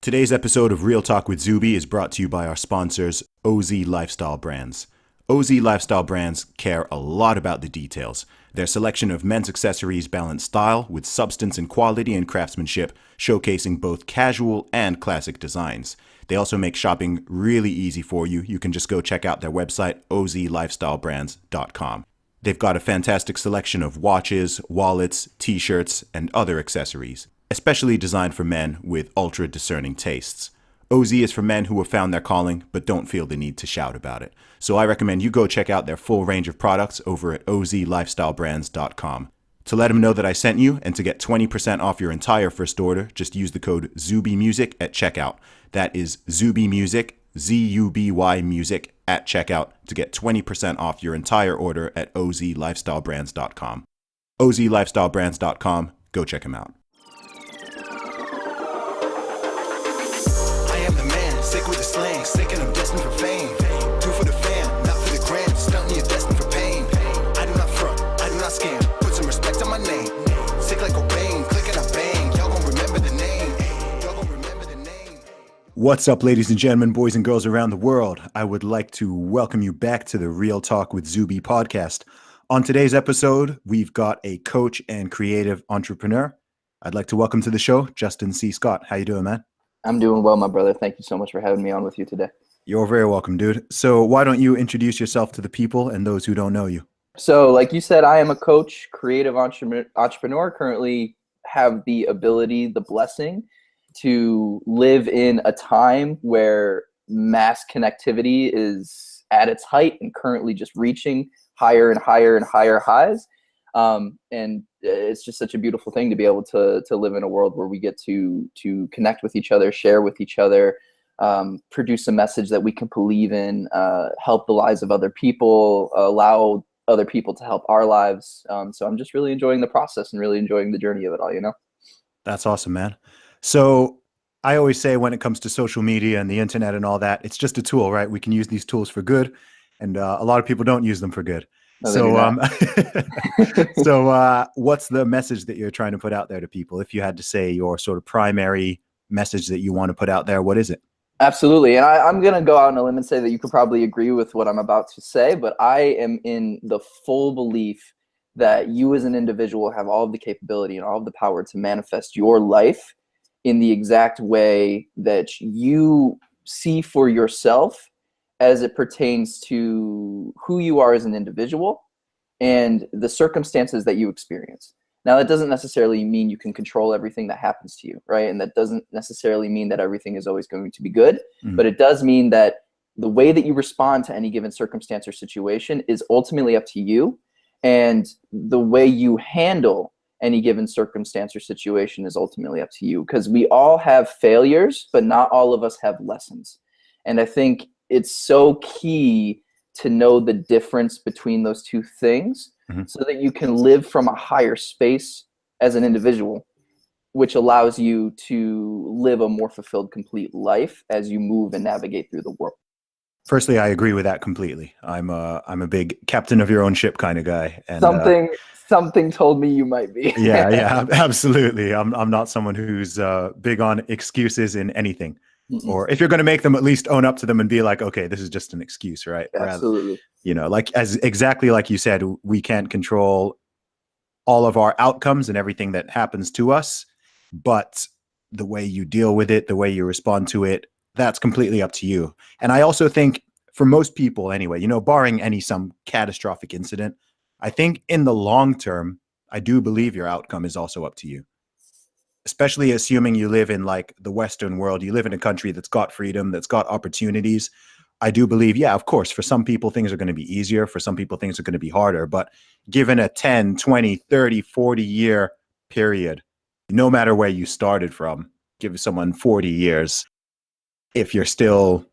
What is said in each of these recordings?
Today's episode of Real Talk with Zuby is brought to you by our sponsors, OZ Lifestyle Brands. OZ Lifestyle Brands care a lot about the details. Their selection of men's accessories balance style with substance and quality and craftsmanship, showcasing both casual and classic designs. They also make shopping really easy for you. You can just go check out their website, ozlifestylebrands.com. They've got a fantastic selection of watches, wallets, t-shirts, and other accessories, especially designed for men with ultra-discerning tastes. OZ is for men who have found their calling but don't feel the need to shout about it. So I recommend you go check out their full range of products over at ozlifestylebrands.com. To let them know that I sent you and to get 20% off your entire first order, just use the code ZUBYMUSIC at checkout. That is Zuby Music, ZUBY Music at checkout to get 20% off your entire order at ozlifestylebrands.com. ozlifestylebrands.com. Go check them out. Sick with the slang, sick and I'm destined for fame. Do for the fam, not for the gram. Stunting, you're destined for pain. I do not front, I do not scam. Put some respect on my name. Sick like Cobain, click and I bang. Y'all gon' remember the name. Y'all gon' remember the name. What's up, ladies and gentlemen, boys and girls around the world? I would like to welcome you back to the Real Talk with Zuby podcast. On today's episode, we've got a coach and creative entrepreneur. I'd like to welcome to the show, Justin C. Scott. How you doing, man? I'm doing well, my brother. Thank you so much for having me on with you today. You're very welcome, dude. So why don't you introduce yourself to the people and those who don't know you? So like you said, I am a coach, creative entrepreneur, currently have the ability, the blessing to live in a time where mass connectivity is at its height and currently just reaching higher and higher and higher highs. And it's just such a beautiful thing to be able to live in a world where we get to connect with each other, share with each other, produce a message that we can believe in, help the lives of other people, allow other people to help our lives. So I'm just really enjoying the process and really enjoying the journey of it all, you know? That's awesome, man. So I always say when it comes to social media and the internet and all that, it's just a tool, right? We can use these tools for good, and a lot of people don't use them for good. No, So, what's the message that you're trying to put out there to people? If you had to say your sort of primary message that you want to put out there, what is it? Absolutely. And I'm going to go out on a limb and say that you could probably agree with what I'm about to say, but I am in the full belief that you as an individual have all of the capability and all of the power to manifest your life in the exact way that you see for yourself as it pertains to who you are as an individual and the circumstances that you experience. Now, that doesn't necessarily mean you can control everything that happens to you, right? And that doesn't necessarily mean that everything is always going to be good, but it does mean that the way that you respond to any given circumstance or situation is ultimately up to you. And the way you handle any given circumstance or situation is ultimately up to you, because we all have failures, but not all of us have lessons. And I think it's so key to know the difference between those two things so that you can live from a higher space as an individual, which allows you to live a more fulfilled, complete life as you move and navigate through the world. Firstly, I agree with that completely. I'm a big captain of your own ship kind of guy. And Something told me you might be. yeah, absolutely. I'm not someone who's big on excuses in anything. Or if you're going to make them, at least own up to them and be like, okay, this is just an excuse, right? Absolutely. Like exactly like you said, we can't control all of our outcomes and everything that happens to us, but the way you deal with it, the way you respond to it, that's completely up to you. And I also think for most people anyway, barring some catastrophic incident, I think in the long term, I do believe your outcome is also up to you. Especially assuming you live in like the Western world, you live in a country that's got freedom, that's got opportunities. I do believe, yeah, of course, for some people, things are going to be easier. For some people, things are going to be harder. But given a 10, 20, 30, 40-year period, no matter where you started from, give someone 40 years, if you're still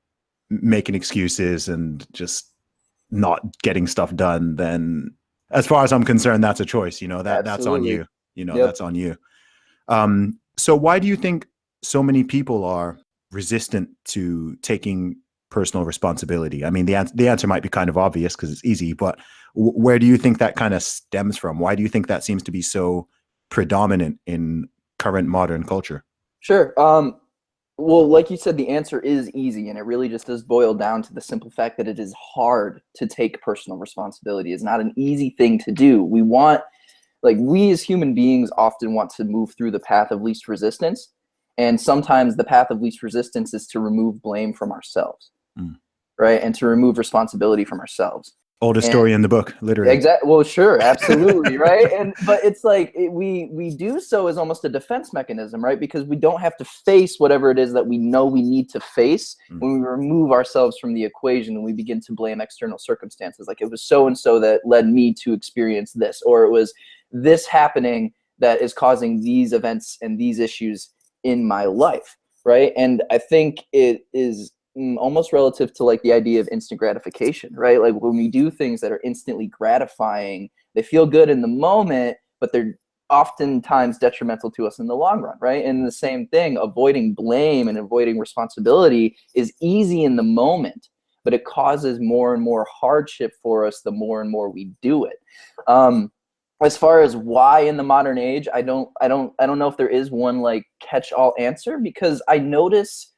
making excuses and just not getting stuff done, then as far as I'm concerned, that's a choice. That's on you. That's on you. So why do you think so many people are resistant to taking personal responsibility? I mean, the answer might be kind of obvious because it's easy, but where do you think that kind of stems from? Why do you think that seems to be so predominant in current modern culture? Sure. Well, like you said, the answer is easy, and it really just does boil down to the simple fact that it is hard to take personal responsibility. It's not an easy thing to do. We as human beings often want to move through the path of least resistance, and sometimes the path of least resistance is to remove blame from ourselves, Mm. right? And to remove responsibility from ourselves. Oldest And story in the book, literally. exactly. Well, sure, absolutely, right. But it's like we do so as almost a defense mechanism, right? Because we don't have to face whatever it is that we know we need to face when we remove ourselves from the equation and we begin to blame external circumstances. Like, it was so and so that led me to experience this, or it was this happening that is causing these events and these issues in my life, right? And I think it is almost relative to like the idea of instant gratification, right? Like, when we do things that are instantly gratifying, they feel good in the moment, but they're oftentimes detrimental to us in the long run, right? And the same thing, avoiding blame and avoiding responsibility is easy in the moment, but it causes more and more hardship for us the more and more we do it. As far as why in the modern age, I don't know if there is one like catch-all answer, because I notice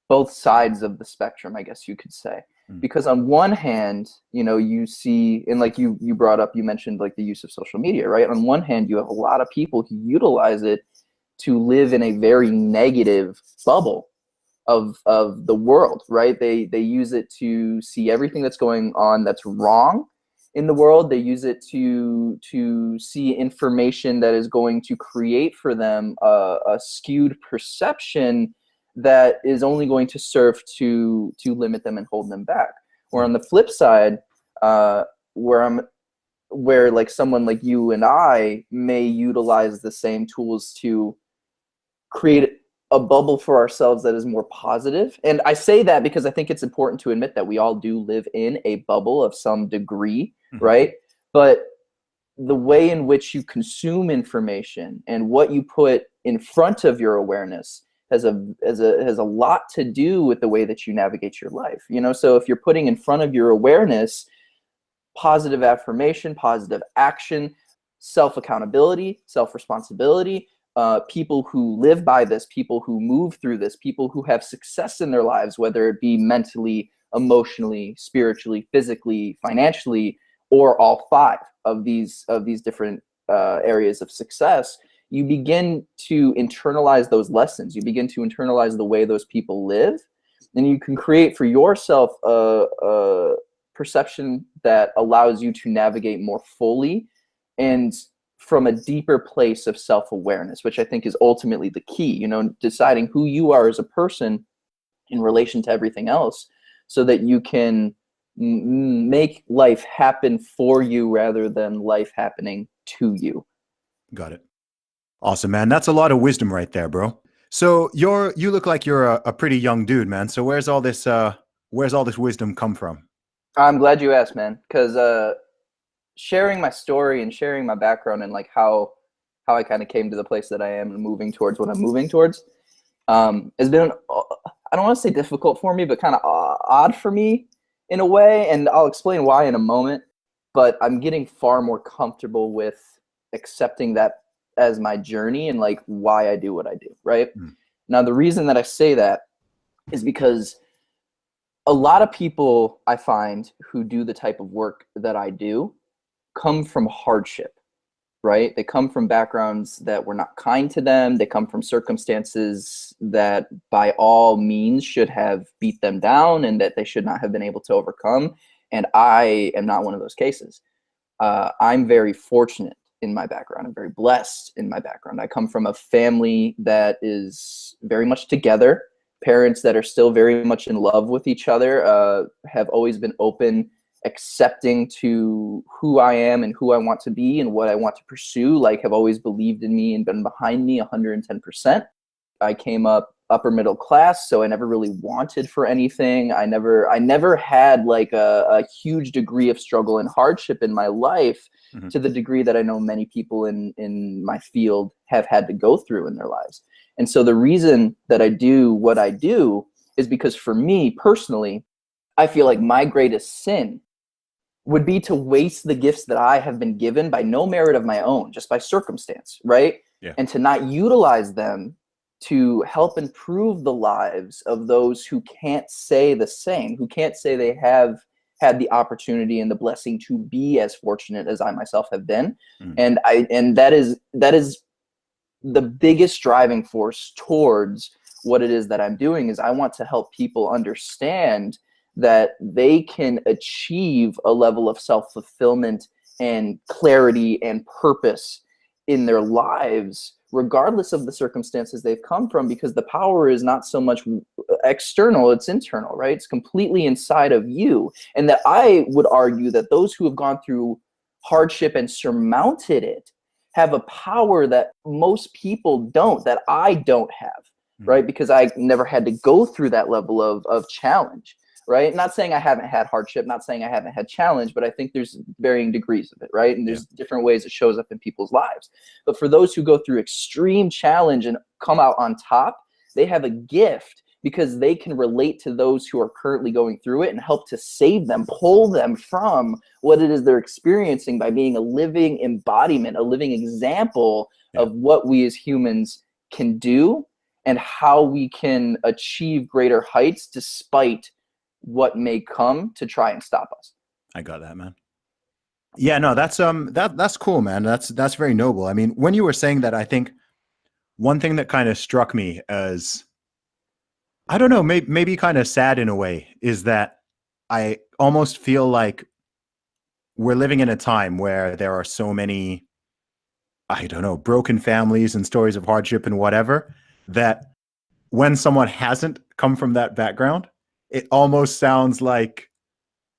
both sides of the spectrum, I guess you could say. Because on one hand, you see, and like you brought up, you mentioned like the use of social media, right? On one hand, you have a lot of people who utilize it to live in a very negative bubble of the world, right? They use it to see everything that's going on that's wrong in the world. They use it to see information that is going to create for them a skewed perception that is only going to serve to limit them and hold them back. Or on the flip side, where like someone like you and I may utilize the same tools to create a bubble for ourselves that is more positive. And I say that because I think it's important to admit that we all do live in a bubble of some degree, right? But the way in which you consume information and what you put in front of your awareness has a lot to do with the way that you navigate your life. So if you're putting in front of your awareness positive affirmation, positive action, self-accountability, self-responsibility, people who live by this, people who move through this, people who have success in their lives, whether it be mentally, emotionally, spiritually, physically, financially, or all five of these different areas of success, you begin to internalize those lessons. You begin to internalize the way those people live, and you can create for yourself a perception that allows you to navigate more fully and from a deeper place of self-awareness, which I think is ultimately the key, deciding who you are as a person in relation to everything else, so that you can make life happen for you rather than life happening to you. Got it. Awesome, man. That's a lot of wisdom right there, bro. So you look like you're a pretty young dude, man. So where's all this wisdom come from? I'm glad you asked, man, because sharing my story and sharing my background and like how I kind of came to the place that I am and moving towards what I'm moving towards has been, I don't want to say difficult for me, but kind of odd for me in a way. And I'll explain why in a moment, but I'm getting far more comfortable with accepting that as my journey and like why I do what I do, right? Now, the reason that I say that is because a lot of people I find who do the type of work that I do come from hardship, right? They come from backgrounds that were not kind to them. They come from circumstances that by all means should have beat them down and that they should not have been able to overcome. And I am not one of those cases. I'm very fortunate in my background. I'm very blessed in my background. I come from a family that is very much together, parents that are still very much in love with each other, have always been open, accepting to who I am and who I want to be and what I want to pursue, like have always believed in me and been behind me 110%. I came up upper middle class, so I never really wanted for anything. I never had like a huge degree of struggle and hardship in my life to the degree that I know many people in my field have had to go through in their lives. And so the reason that I do what I do is because for me personally, I feel like my greatest sin would be to waste the gifts that I have been given by no merit of my own, just by circumstance, right? Yeah. And to not utilize them to help improve the lives of those who can't say the same, who can't say they have had the opportunity and the blessing to be as fortunate as I myself have been. Mm. And that is the biggest driving force towards what it is that I'm doing. Is I want to help people understand that they can achieve a level of self-fulfillment and clarity and purpose in their lives, regardless of the circumstances they've come from, because the power is not so much external, it's internal, right? It's completely inside of you. And that I would argue that those who have gone through hardship and surmounted it have a power that most people don't, that I don't have, right? Because I never had to go through that level of challenge, right? Not saying I haven't had hardship, not saying I haven't had challenge, but I think there's varying degrees of it, right? And there's different ways it shows up in people's lives. But for those who go through extreme challenge and come out on top, they have a gift because they can relate to those who are currently going through it and help to save them, pull them from what it is they're experiencing by being a living embodiment, a living example of what we as humans can do and how we can achieve greater heights despite what may come to try and stop us. I got that, man. Yeah, no, that's cool, man. That's very noble. I mean, when you were saying that, I think one thing that kind of struck me as, I don't know, maybe kind of sad in a way, is that I almost feel like we're living in a time where there are so many, I don't know, broken families and stories of hardship and whatever, that when someone hasn't come from that background, it almost sounds like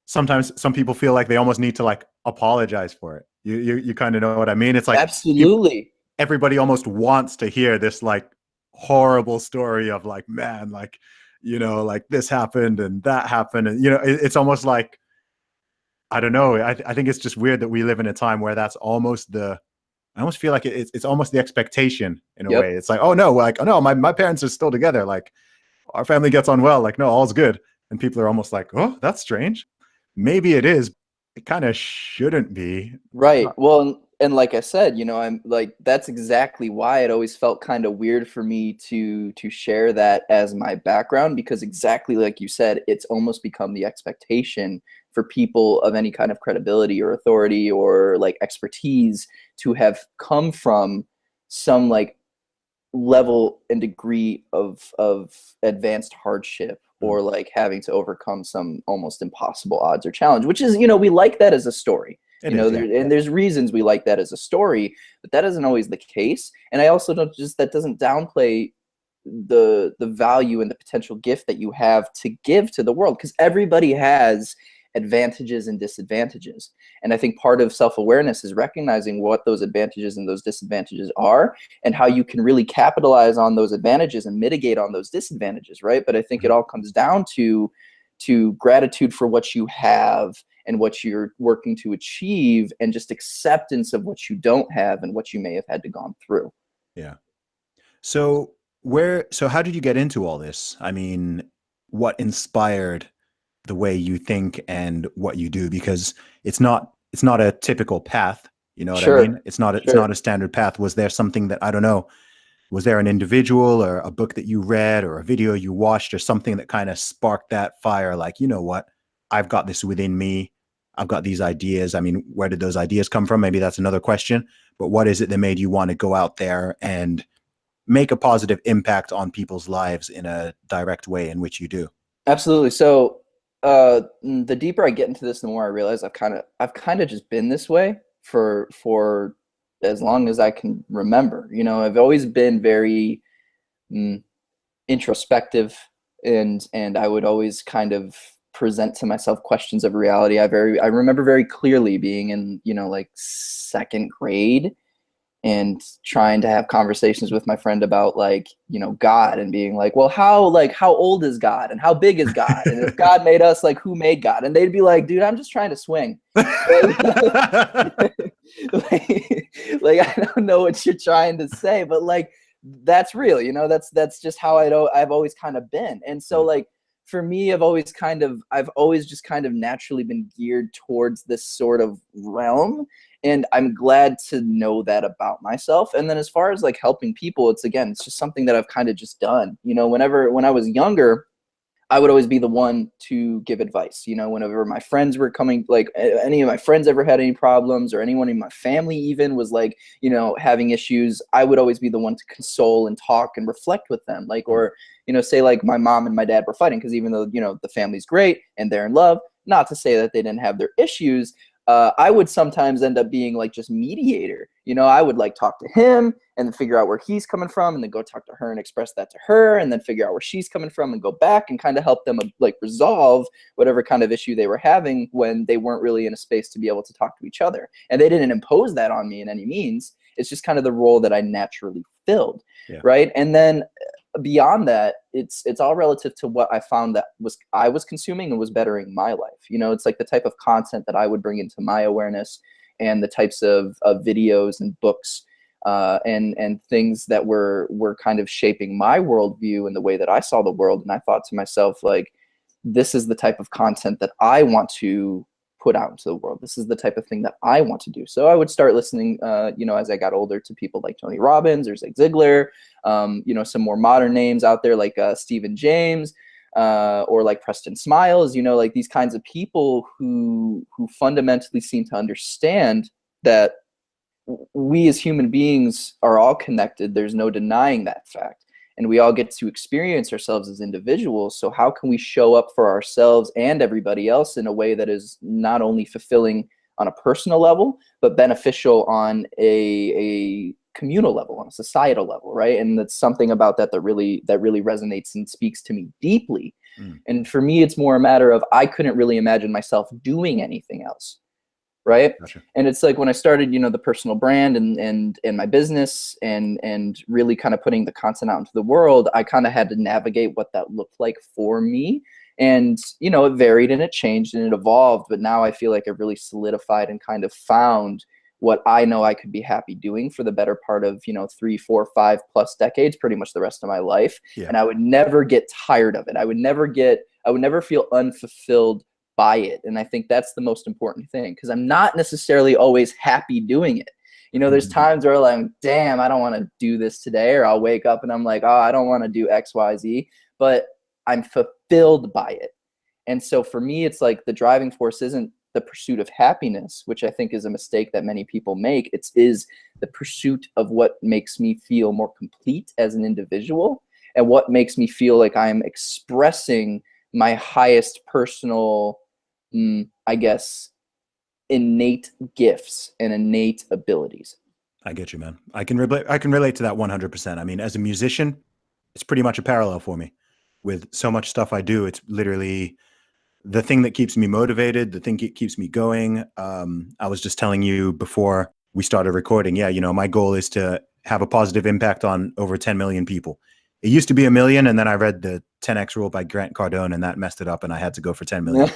sometimes some people feel like they almost need to like apologize for it. You kind of know what I mean? It's like absolutely everybody almost wants to hear this like horrible story of like, man, like, you know, like this happened and that happened. And, you know, it's almost like, I don't know. I think it's just weird that we live in a time where that's almost I almost feel like it's almost the expectation in a way. It's like, oh no, like, oh no, my parents are still together. Like our family gets on well. Like, no, all's good. And people are almost like, oh, that's strange. Maybe it is. It kind of shouldn't be. right. Well, and like I said, you know, I'm like, that's exactly why it always felt kind of weird for me to share that as my background, because exactly like you said, it's almost become the expectation for people of any kind of credibility or authority or like expertise to have come from some like level and degree of advanced hardship, or like having to overcome some almost impossible odds or challenge, which is, you know, we like that as a story. And there's reasons we like that as a story, but that isn't always the case. And I also don't that doesn't downplay the value and the potential gift that you have to give to the world, because everybody has advantages and disadvantages. And I think part of self-awareness is recognizing what those advantages and those disadvantages are and how you can really capitalize on those advantages and mitigate on those disadvantages, right? But I think it all comes down to gratitude for what you have and what you're working to achieve, and just acceptance of what you don't have and what you may have had to gone through. Yeah. So how did you get into all this? I mean, what inspired the way you think and what you do? Because it's not a typical path, you know what I mean? It's not a standard path. Was there something that, I don't know, was there an individual or a book that you read or a video you watched or something that kind of sparked that fire? Like, you know what, I've got this within me. I've got these ideas. I mean, where did those ideas come from? Maybe that's another question, but what is it that made you want to go out there and make a positive impact on people's lives in a direct way in which you do? Absolutely. So the deeper I get into this, the more I realize I've kind of just been this way for as long as I can remember. You know, I've always been very introspective, and I would always kind of present to myself questions of reality. I remember very clearly being in, you know, like second grade and trying to have conversations with my friend about, like, you know, God, and being like, well, how old is God and how big is God? And if God made us, like, who made God? And they'd be like, dude, I'm just trying to swing. like, I don't know what you're trying to say, but like, that's real, you know, that's just how I've always kind of been. And so like, for me, I've always just kind of naturally been geared towards this sort of realm. And I'm glad to know that about myself. And then as far as like helping people, it's just something that I've kind of just done. When I was younger, I would always be the one to give advice. Whenever my friends were coming, like any of my friends ever had any problems, or anyone in my family even was like, having issues, I would always be the one to console and talk and reflect with them. Like, or, say like my mom and my dad were fighting, because even though, the family's great and they're in love, not to say that they didn't have their issues, I would sometimes end up being like just mediator. I would like talk to him and then figure out where he's coming from, and then go talk to her and express that to her, and then figure out where she's coming from and go back and kind of help them like resolve whatever kind of issue they were having when they weren't really in a space to be able to talk to each other. And they didn't impose that on me in any means. It's just kind of the role that I naturally filled. Yeah. Right. And then beyond that, it's all relative to what I found that I was consuming and was bettering my life. It's like the type of content that I would bring into my awareness, and the types of videos and books and things that were kind of shaping my worldview and the way that I saw the world. And I thought to myself, like, this is the type of content that I want to put out into the world. This is the type of thing that I want to do. So I would start listening, as I got older, to people like Tony Robbins or Zig Ziglar, some more modern names out there like Stephen James, or like Preston Smiles, like these kinds of people who fundamentally seem to understand that we as human beings are all connected. There's no denying that fact. And we all get to experience ourselves as individuals. So how can we show up for ourselves and everybody else in a way that is not only fulfilling on a personal level, but beneficial on a communal level, on a societal level, right? And that's something about that really resonates and speaks to me deeply. And for me, it's more a matter of, I couldn't really imagine myself doing anything else. Right. Gotcha. And it's like when I started, the personal brand and my business and really kind of putting the content out into the world, I kind of had to navigate what that looked like for me. And, it varied and it changed and it evolved. But now I feel like I've really solidified and kind of found what I know I could be happy doing for the better part of, 3, 4, 5+ decades, pretty much the rest of my life. Yeah. And I would never get tired of it. I would never feel unfulfilled by it. And I think that's the most important thing, because I'm not necessarily always happy doing it. There's times where I'm like, damn, I don't want to do this today, or I'll wake up and I'm like, oh, I don't want to do X, Y, Z, but I'm fulfilled by it. And so for me, it's like the driving force isn't the pursuit of happiness, which I think is a mistake that many people make. It is the pursuit of what makes me feel more complete as an individual, and what makes me feel like I'm expressing my highest personal, I guess, innate gifts and innate abilities. I get you, man. I can relate to that 100%. I mean, as a musician, it's pretty much a parallel for me. With so much stuff I do, it's literally the thing that keeps me motivated, the thing that keeps me going. I was just telling you before we started recording, my goal is to have a positive impact on over 10 million people. It used to be 1 million, and then I read the 10X rule by Grant Cardone, and that messed it up, and I had to go for 10 million.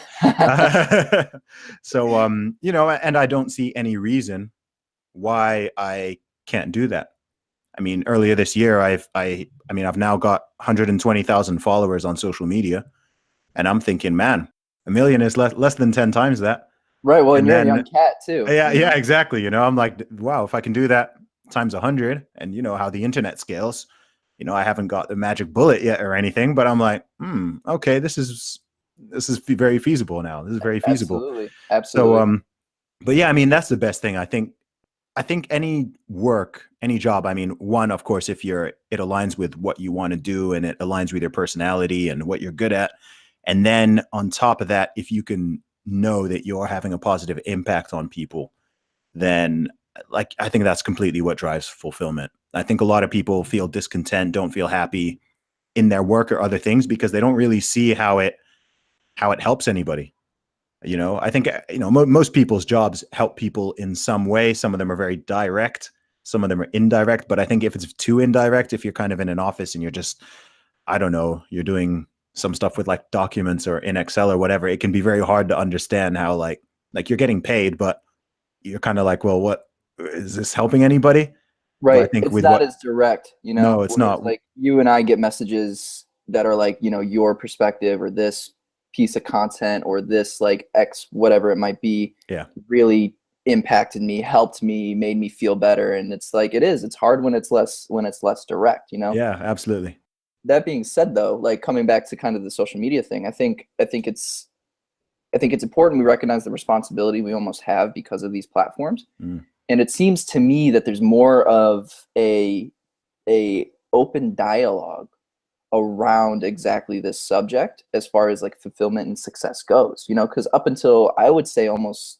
So, and I don't see any reason why I can't do that. I mean, earlier this year, I've now got 120,000 followers on social media, and I'm thinking, man, 1 million is less than 10 times that. Right. Well, and you're a young cat too. Yeah, exactly. I'm like, wow, if I can do that times 100, and you know how the internet scales. I haven't got the magic bullet yet or anything, but I'm like, okay, this is very feasible now. This is very feasible. Absolutely. So, but yeah, I mean, that's the best thing. I think any work, any job, I mean, one, of course, if it aligns with what you want to do and it aligns with your personality and what you're good at. And then on top of that, if you can know that you're having a positive impact on people, then I think that's completely what drives fulfillment. I think a lot of people feel discontent, don't feel happy in their work or other things because they don't really see how it helps anybody. I think, most people's jobs help people in some way. Some of them are very direct. Some of them are indirect. But I think if it's too indirect, if you're kind of in an office and you're just, I don't know, you're doing some stuff with like documents or in Excel or whatever, it can be very hard to understand how like you're getting paid, but you're kind of like, well, what is this helping anybody? Right. I think it's not as direct, No, it's not. Like you and I get messages that are like, your perspective or this piece of content or this like X, whatever it might be, Yeah, really impacted me, helped me, made me feel better. And it's like, it's hard when it's less direct, you know? Yeah, absolutely. That being said though, like coming back to kind of the social media thing, I think it's important we recognize the responsibility we almost have because of these platforms. Mm. And it seems to me that there's more of a open dialogue around exactly this subject as far as like fulfillment and success goes, you know, because up until I would say almost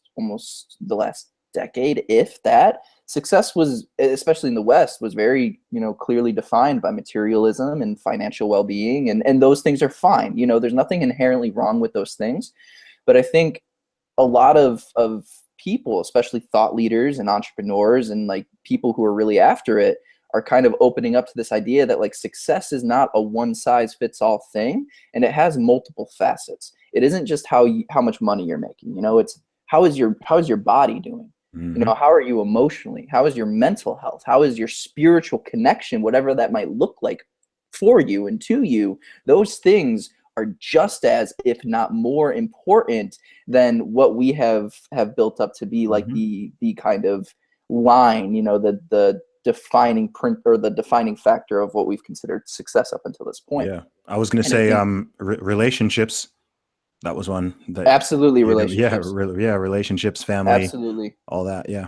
the last decade, if that, success was, especially in the West, was very, you know, clearly defined by materialism and financial well-being, and those things are fine. You know, there's nothing inherently wrong with those things. But I think a lot of people, especially thought leaders and entrepreneurs and like people who are really after it, are kind of opening up to this idea that like success is not a one size fits all thing, and it has multiple facets. It isn't just how much money you're making, you know, it's how is your body doing? You Hmm. know, how are you emotionally? How is your mental health? How is your spiritual connection, whatever that might look like for you and to you? Those things are just as, if not more important than what we have built up to be like Hmm. the kind of line, you know, the defining print or the defining factor of what we've considered success up until this point. Yeah, I was going to And I say, think relationships. That was one that absolutely you know, yeah, relationships. yeah, relationships, family, Absolutely. all that. Yeah.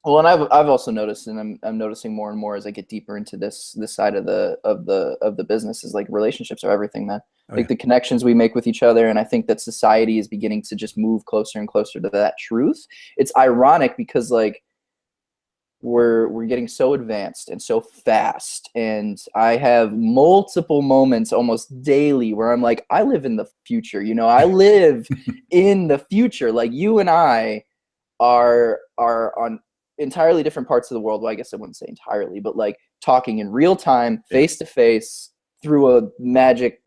Well, and I've also noticed, and I'm noticing more and more as I get deeper into this side of the business, is like relationships are everything, man. Oh Like yeah. the connections we make with each other, and I think that society is beginning to just move closer and closer to that truth. It's ironic because like we're getting so advanced and so fast, and I have multiple moments almost daily where I'm like, I live in the future, you know, I live in the future. Like you and I are on entirely different parts of the world. Well, I guess I wouldn't say entirely, but like talking in real time, Yeah. face to face, through a magic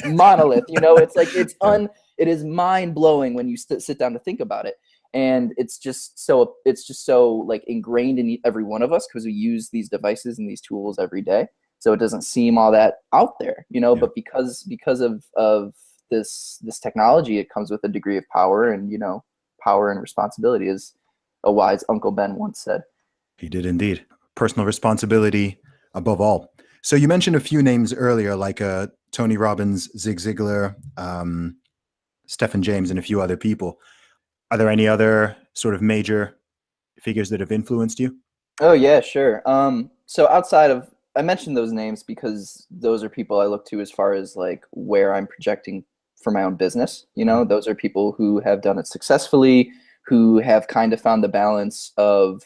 monolith. You know, it's like Yeah. it is mind blowing when you sit down to think about it. And it's just so like ingrained in every one of us because we use these devices and these tools every day. So it doesn't seem all that out there, you know. Yeah. But because of this technology, it comes with a degree of power, and you know, power and responsibility, as a wise Uncle Ben once said. He did indeed. Personal responsibility above all. So you mentioned a few names earlier, like Tony Robbins, Zig Ziglar, Stephen James, and a few other people. Are there any other sort of major figures that have influenced you? Oh yeah, sure. So outside of, I mentioned those names because those are people I look to as far as like where I'm projecting for my own business. You know, Mhm. those are people who have done it successfully, who have kind of found the balance of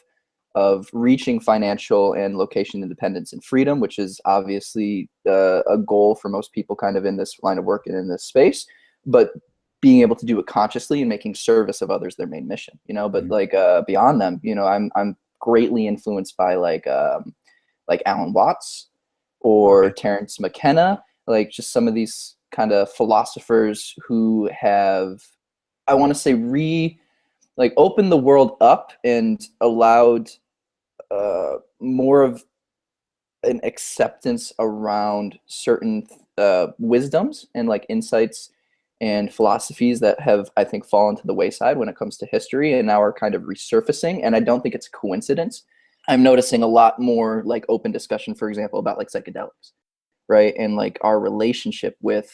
reaching financial and location independence and freedom, which is obviously a goal for most people kind of in this line of work and in this space, but being able to do it consciously and making service of others their main mission, you know. But Mhm. like beyond them, you know, I'm greatly influenced by like Alan Watts or Okay. Terence McKenna, like just some of these kind of philosophers who have, I want to say, like opened the world up and allowed more of an acceptance around certain wisdoms and like insights and philosophies that have, I think, fallen to the wayside when it comes to history and now are kind of resurfacing. And I don't think it's a coincidence. I'm noticing a lot more like open discussion, for example, about like psychedelics, right? And like our relationship with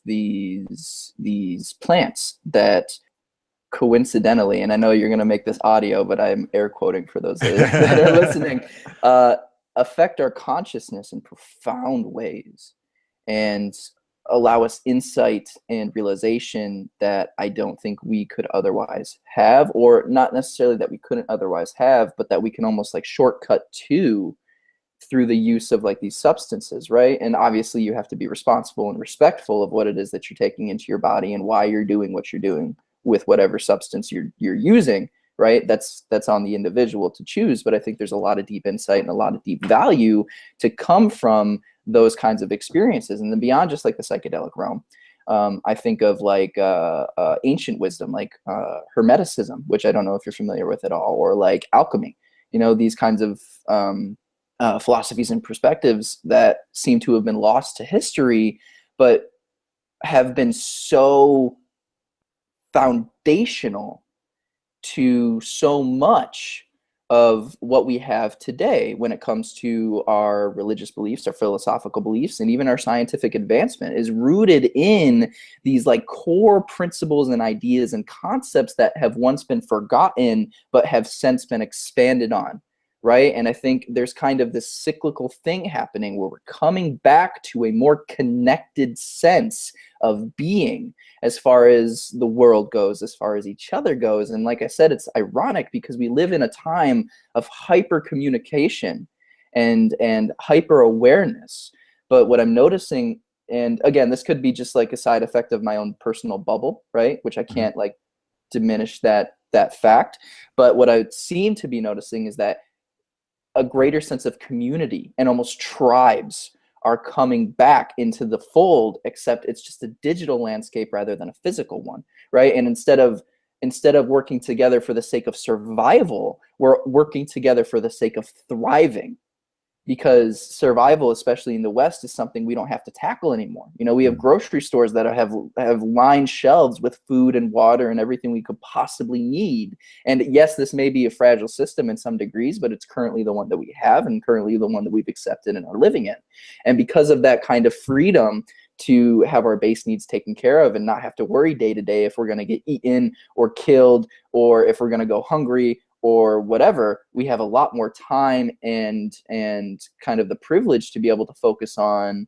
these plants that coincidentally, and I know you're going to make this audio, but I'm air quoting for those that are listening, uh, affect our consciousness in profound ways and allow us insight and realization that I don't think we could otherwise have, or not necessarily that we couldn't otherwise have, but that we can almost like shortcut to through the use of like these substances, right? And obviously you have to be responsible and respectful of what it is that you're taking into your body and why you're doing what you're doing with whatever substance you're using, right? That's on the individual to choose. But I think there's a lot of deep insight and a lot of deep value to come from those kinds of experiences. And then beyond just like the psychedelic realm, I think of like ancient wisdom, like Hermeticism, which I don't know if you're familiar with at all, or like alchemy. You know, these kinds of philosophies and perspectives that seem to have been lost to history, but have been so foundational to so much of what we have today when it comes to our religious beliefs, our philosophical beliefs, and even our scientific advancement is rooted in these like core principles and ideas and concepts that have once been forgotten but have since been expanded on, right? And I think there's kind of this cyclical thing happening where we're coming back to a more connected sense of being as far as the world goes, as far as each other goes. And like I said, it's ironic because we live in a time of hyper communication and hyper awareness. But what I'm noticing, and again, this could be just like a side effect of my own personal bubble, right? Which I can't like diminish that fact. But what I seem to be noticing is that a greater sense of community and almost tribes are coming back into the fold, except it's just a digital landscape rather than a physical one, right? And instead of working together for the sake of survival, we're working together for the sake of thriving, because survival, especially in the West, is something we don't have to tackle anymore. You know, we have grocery stores that have lined shelves with food and water and everything we could possibly need. And yes, this may be a fragile system in some degrees, but it's currently the one that we have and currently the one that we've accepted and are living in. And because of that kind of freedom to have our base needs taken care of and not have to worry day to day if we're going to get eaten or killed or if we're going to go hungry or whatever, we have a lot more time and kind of the privilege to be able to focus on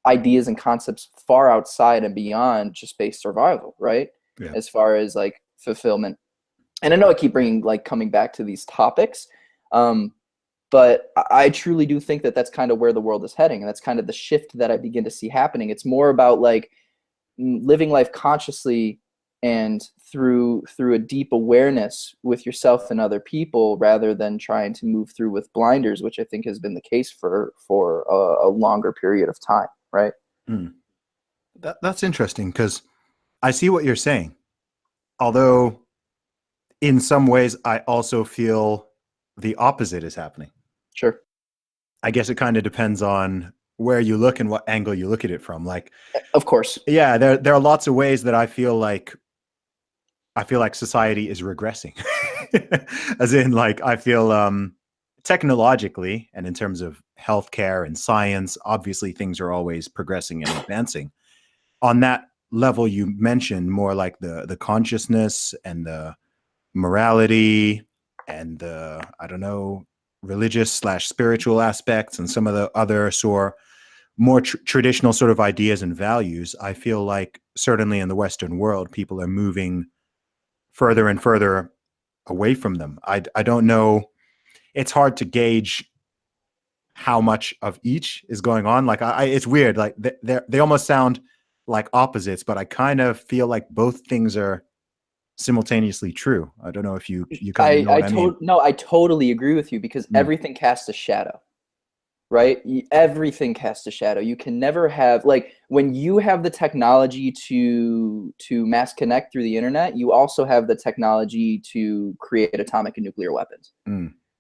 ideas and concepts far outside and beyond just base survival, right? Yeah. As far as like fulfillment. And I know I keep bringing like coming back to these topics, but I truly do think that that's kind of where the world is heading, and that's kind of the shift that I begin to see happening. It's more about like living life consciously and through a deep awareness with yourself and other people, rather than trying to move through with blinders, which I think has been the case for a longer period of time, right? That's interesting, because I see what you're saying. Although in some ways I also feel the opposite is happening. Sure. I guess it kind of depends on where you look and what angle you look at it from. Like, Of course. yeah, there are lots of ways that I feel like society is regressing. As in, like, I feel technologically and in terms of healthcare and science, obviously things are always progressing and advancing. On that level you mentioned, more like the consciousness and the morality and the, I don't know, religious / spiritual aspects and some of the other more traditional sort of ideas and values, I feel like certainly in the Western world, people are moving further and further away from them. I don't know. It's hard to gauge how much of each is going on. Like, it's weird. Like they almost sound like opposites, but I kind of feel like both things are simultaneously true. I don't know if you kind of know what I mean. No, I totally agree with you, because everything casts a shadow, right? Everything casts a shadow. You can never have, like, when you have the technology to mass connect through the internet, you also have the technology to create atomic and nuclear weapons,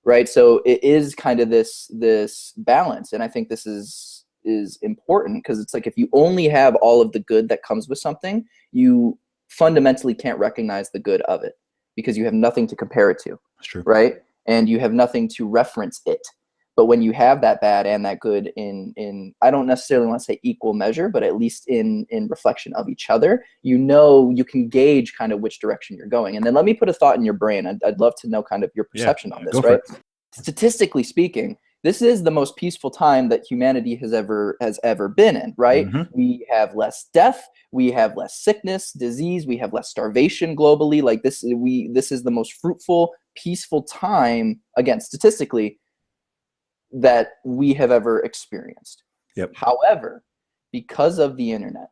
right? So it is kind of this balance, and I think this is important, because it's like if you only have all of the good that comes with something, you fundamentally can't recognize the good of it, because you have nothing to compare it to. That's true. Right? And you have nothing to reference it. But when you have that bad and that good in I don't necessarily want to say equal measure, but at least in reflection of each other, you know, you can gauge kind of which direction you're going. And then let me put a thought in your brain. I'd love to know kind of your perception on this, right? Statistically speaking, this is the most peaceful time that humanity has ever been in, right? We have less death, we have less sickness, disease, we have less starvation globally. Like this is the most fruitful, peaceful time, again, statistically, that we have ever experienced. Yep. However, because of the internet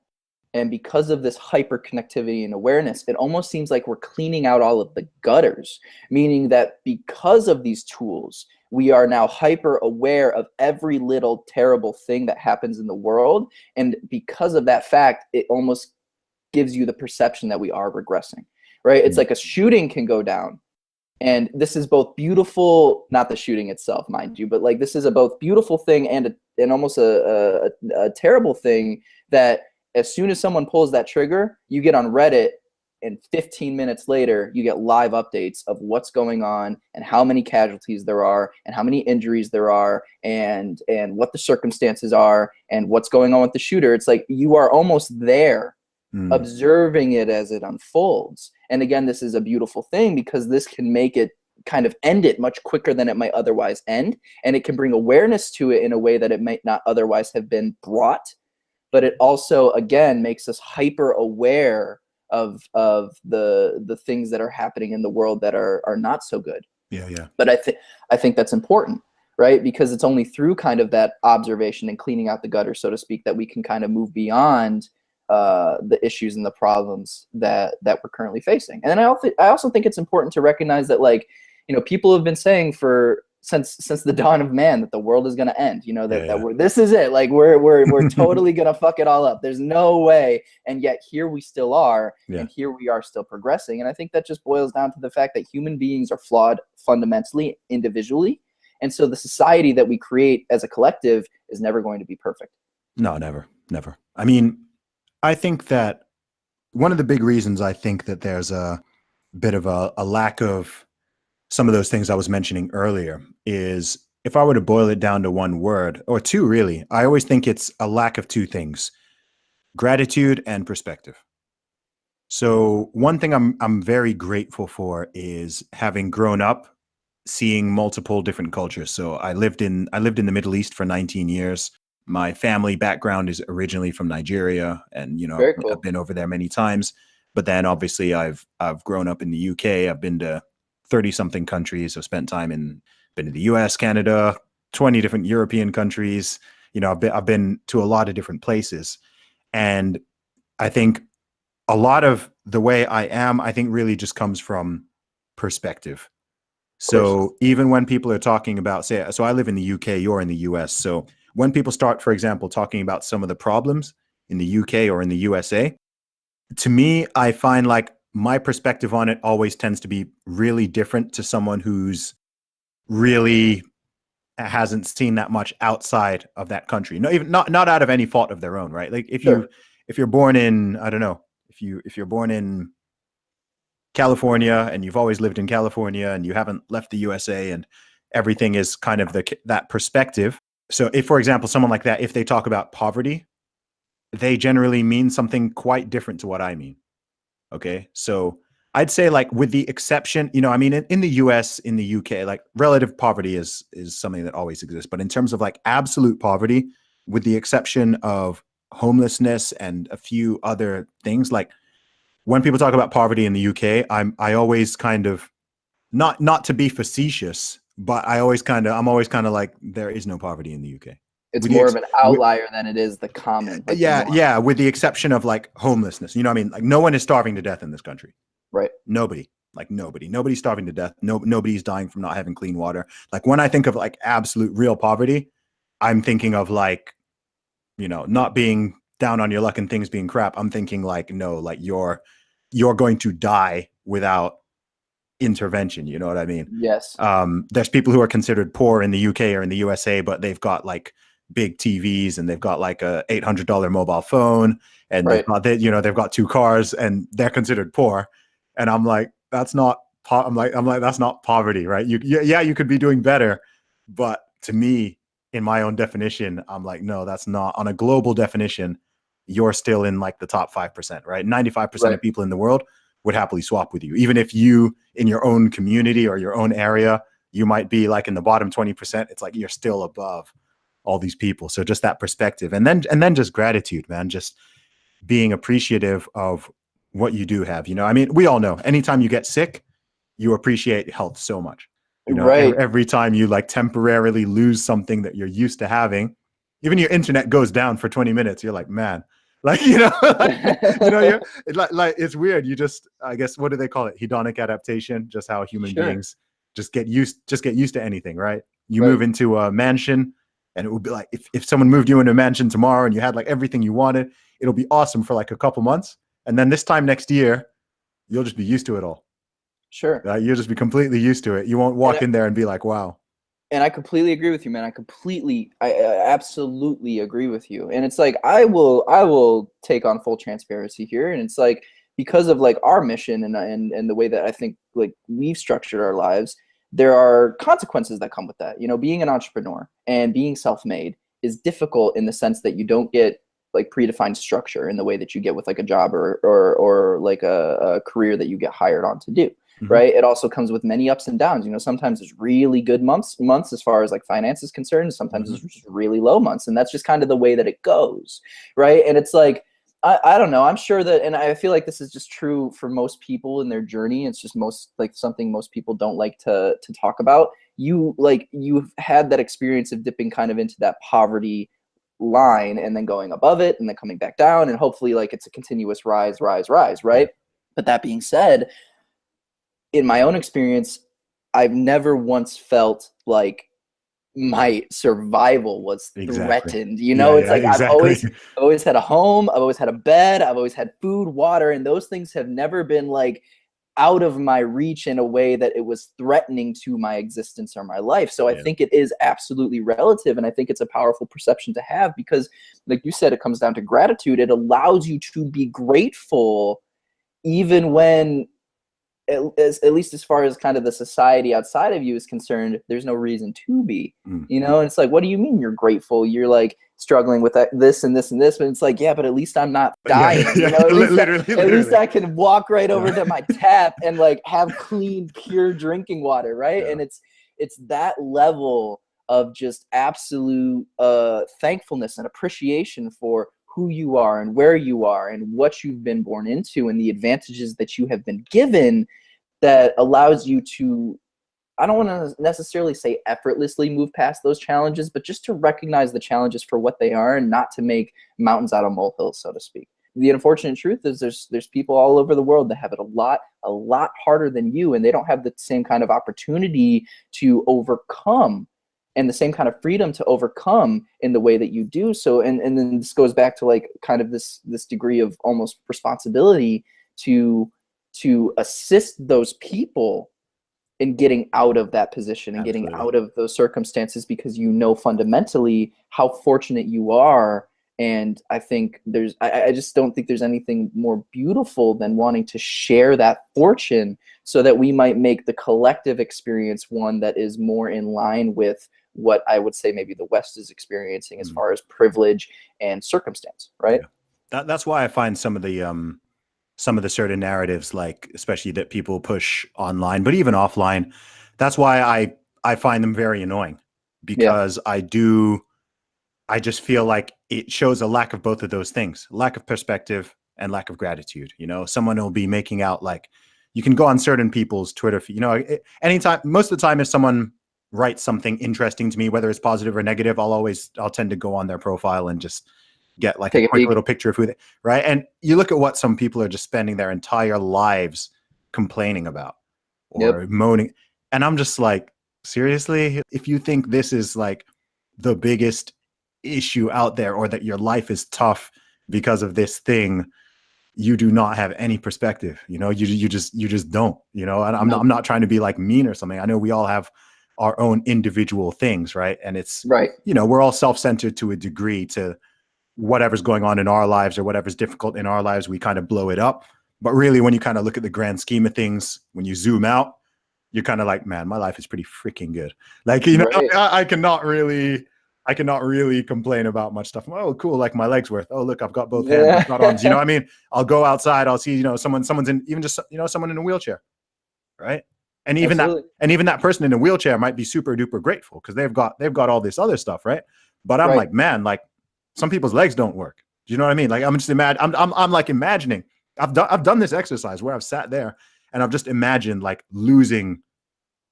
and because of this hyper connectivity and awareness, it almost seems like we're cleaning out all of the gutters, meaning that because of these tools, we are now hyper aware of every little terrible thing that happens in the world. And because of that fact, it almost gives you the perception that we are regressing, right? It's like a shooting can go down. And this is both beautiful, not the shooting itself, mind you, but like this is a both beautiful thing and almost a terrible thing, that as soon as someone pulls that trigger, you get on Reddit and 15 minutes later you get live updates of what's going on and how many casualties there are and how many injuries there are and what the circumstances are and what's going on with the shooter. It's like you are almost there observing it as it unfolds. And again, this is a beautiful thing because this can make it kind of end it much quicker than it might otherwise end. And it can bring awareness to it in a way that it might not otherwise have been brought. But it also, again, makes us hyper aware of the things that are happening in the world that are not so good. Yeah. But I think that's important, right? Because it's only through kind of that observation and cleaning out the gutter, so to speak, that we can kind of move beyond the issues and the problems that we're currently facing. And then I also think it's important to recognize that, like, people have been saying since the dawn of man that the world is going to end, that this is it. Like we're totally going to fuck it all up. There's no way. And yet here we still are, and here we are still progressing. And I think that just boils down to the fact that human beings are flawed fundamentally, individually. And so the society that we create as a collective is never going to be perfect. No, never. I mean, I think that one of the big reasons I think that there's a bit of a lack of some of those things I was mentioning earlier is, if I were to boil it down to one word, or two really, I always think it's a lack of two things: gratitude and perspective. So one thing I'm very grateful for is having grown up seeing multiple different cultures. So I lived in the Middle East for 19 years. My family background is originally from Nigeria, and Very cool. I've been over there many times. But then obviously I've grown up in the UK. I've been to 30 something countries. I've spent time been to the US, Canada, 20 different European countries. I've been to a lot of different places. And I think a lot of the way I am, I think really just comes from perspective. So even when people are talking about, so I live in the UK, you're in the US. So when people start, for example, talking about some of the problems in the UK or in the USA, to me, I find like my perspective on it always tends to be really different to someone who's really hasn't seen that much outside of that country. No, even not out of any fault of their own, right? Like if you're born in, I don't know, if you're born in California and you've always lived in California and you haven't left the USA, and everything is kind of that perspective. So if, for example, someone like that, if they talk about poverty, they generally mean something quite different to what I mean. Okay. So I'd say, like, with the exception, I mean, in the US, in the UK, like, relative poverty is something that always exists. But in terms of like absolute poverty, with the exception of homelessness and a few other things, like when people talk about poverty in the UK, I always kind of, not to be facetious, but I'm always kind of like, there is no poverty in the UK. It's more of an outlier than it is the common. Like yeah, with the exception of like homelessness. I mean, like, no one is starving to death in this country. Right. Nobody. Like nobody's starving to death. Nobody's dying from not having clean water. Like when I think of like absolute real poverty, I'm thinking of like, not being down on your luck and things being crap. I'm thinking like, no, like you're going to die without intervention. You know what I mean? Yes. There's people who are considered poor in the UK or in the USA, but they've got like big TVs and they've got like a $800 mobile phone, and they've got two cars, and they're considered poor. And I'm like, that's not that's not poverty, right? You could be doing better, but to me, in my own definition, I'm like, no, that's not. On a global definition, you're still in like the top 5%, right? 95% of people in the world would happily swap with you, even if you, in your own community or your own area, you might be like in the bottom 20%. It's like you're still above all these people. So just that perspective, and then just gratitude, man. Just being appreciative of what you do have. I mean, we all know anytime you get sick, you appreciate health so much. Every time you like temporarily lose something that you're used to having, even your internet goes down for 20 minutes, you're like, man, like, you're like, it's weird. You just, I guess, what do they call it? Hedonic adaptation, just how human beings just get used to anything, right? You move into a mansion, and it would be like, if someone moved you into a mansion tomorrow and you had like everything you wanted, it'll be awesome for like a couple months. And then this time next year, you'll just be used to it all. Sure. You'll just be completely used to it. You won't walk in there and be like, wow. And I completely agree with you, man. I absolutely agree with you. And it's like, I will take on full transparency here. And it's like, because of like our mission and the way that I think like we've structured our lives, there are consequences that come with that. You know, being an entrepreneur and being self-made is difficult in the sense that you don't get like predefined structure in the way that you get with like a job or like a career that you get hired on to do. Right. It also comes with many ups and downs. You know, sometimes there's really good months as far as like finance is concerned. Sometimes there's just really low months. And that's just kind of the way that it goes. Right. And it's like, I don't know. I'm sure that, and I feel like this is just true for most people in their journey. It's just something most people don't like to talk about. You've had that experience of dipping kind of into that poverty line and then going above it and then coming back down, and hopefully like it's a continuous rise, right? But that being said, in my own experience, I've never once felt like my survival was threatened. You know, it's like exactly. I've always had a home, I've always had a bed, I've always had food, water, and those things have never been like out of my reach in a way that it was threatening to my existence or my life. So I think it is absolutely relative, and I think it's a powerful perception to have because, like you said, it comes down to gratitude. It allows you to be grateful even when, at least as far as kind of the society outside of you is concerned, there's no reason to be, you know? And it's like, what do you mean you're grateful? You're like struggling with this and this and this, but it's like, yeah, but at least I'm not dying. You know, at least I can walk right over to my tap and like have clean, pure drinking water, right? And it's that level of just absolute thankfulness and appreciation for who you are and where you are and what you've been born into and the advantages that you have been given that allows you to, I don't want to necessarily say effortlessly move past those challenges, but just to recognize the challenges for what they are and not to make mountains out of molehills, so to speak. The unfortunate truth is there's people all over the world that have it a lot harder than you, and they don't have the same kind of opportunity to overcome and the same kind of freedom to overcome in the way that you do. So, and then this goes back to like kind of this degree of almost responsibility to assist those people in getting out of that position and getting out of those circumstances, because you know fundamentally how fortunate you are. And I think I just don't think there's anything more beautiful than wanting to share that fortune so that we might make the collective experience one that is more in line with what I would say maybe the West is experiencing as far as privilege and circumstance, right? That's why I find some of the certain narratives, like especially that people push online, but even offline, that's why I find them very annoying, because I just feel like it shows a lack of both of those things, lack of perspective and lack of gratitude. You know, someone will be making out like, you can go on certain people's Twitter feed, you know, anytime, most of the time if someone writes something interesting to me, whether it's positive or negative, I'll tend to go on their profile and just get like a quick little picture of who they, right? And you look at what some people are just spending their entire lives complaining about or moaning. And I'm just like, seriously, if you think this is like the biggest issue out there, or that your life is tough because of this thing, you do not have any perspective. You know, you just don't, you know, and I'm not trying to be like mean or something. I know we all have our own individual things, right? And it's, you know, we're all self-centered to a degree, to whatever's going on in our lives or whatever's difficult in our lives, we kind of blow it up. But really, when you kind of look at the grand scheme of things, when you zoom out, you're kind of like, man, my life is pretty freaking good. Like, you know, I cannot really complain about much stuff. Oh, cool. Like my legs worth. Oh, look, I've got both hands, I've got arms. You know what I mean? I'll go outside. I'll see, you know, someone's in, even just, you know, someone in a wheelchair. Right. And even that person in a wheelchair might be super duper grateful because they've got all this other stuff. Right. But I'm like, man, like some people's legs don't work. Do you know what I mean? Like, I'm just I'm like imagining, I've done this exercise where I've sat there and I've just imagined like losing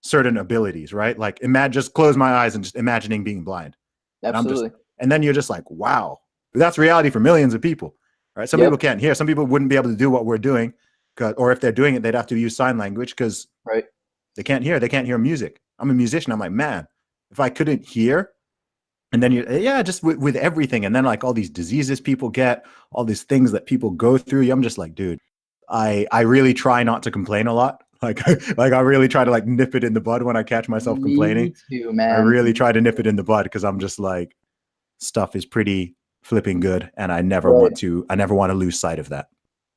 certain abilities, right? Like just close my eyes and just imagining being blind. Absolutely. And then you're just like, wow, that's reality for millions of people, right? Some people can't hear. Some people wouldn't be able to do what we're doing, or if they're doing it, they'd have to use sign language because they can't hear. They can't hear music. I'm a musician. I'm like, man, if I couldn't hear, and then just with everything, and then like all these diseases people get, all these things that people go through. I'm just like, dude, I really try not to complain a lot. Like I really try to like nip it in the bud when I catch myself complaining. Me too, man. I really try to nip it in the bud because I'm just like, stuff is pretty flipping good, and I never want to lose sight of that.